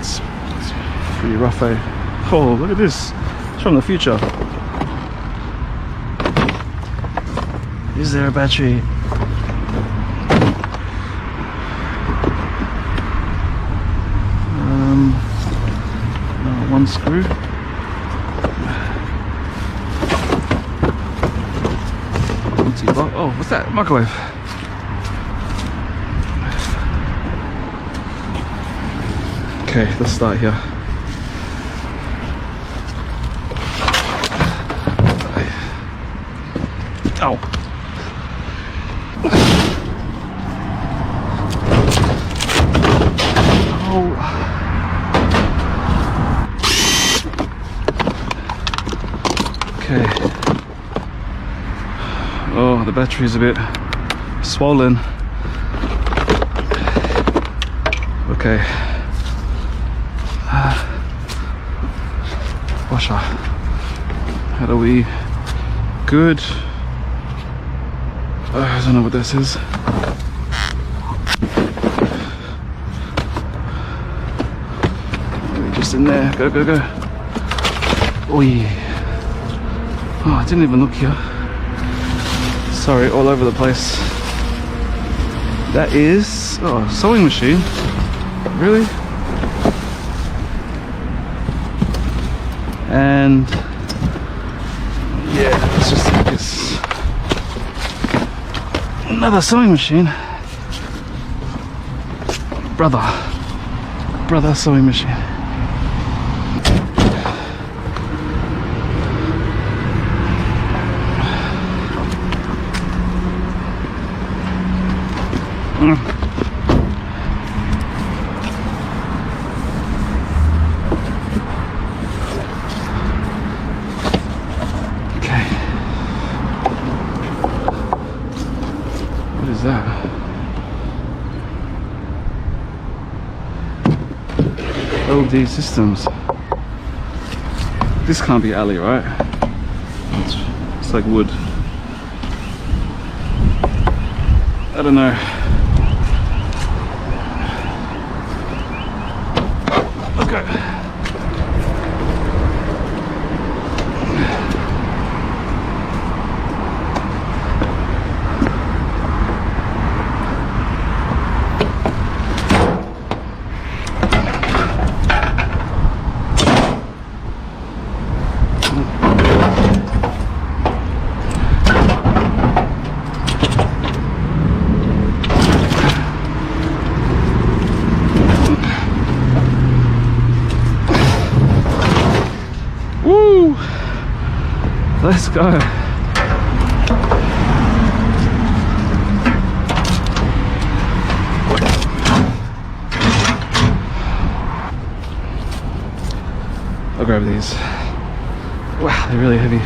It's pretty rough, eh? Oh, look at this. It's from the future. Is there a battery? One screw. Empty box. Oh, what's that? Microwave. Okay, let's start here. Ow. Okay. Oh, the battery's a bit swollen. Okay. Washer. How do we? Good. I don't know what this is. Maybe just in there. Go, go, go. Oh yeah. Oh, I didn't even look here. Sorry, all over the place. That is, oh, sewing machine. Really? And yeah, it's just like this. Another sewing machine. Brother sewing machine. Okay. What is that? LD Systems. This can't be alley, right? It's like wood. I don't know. Okay. Woo! Let's go. I'll grab these. Wow, they're really heavy.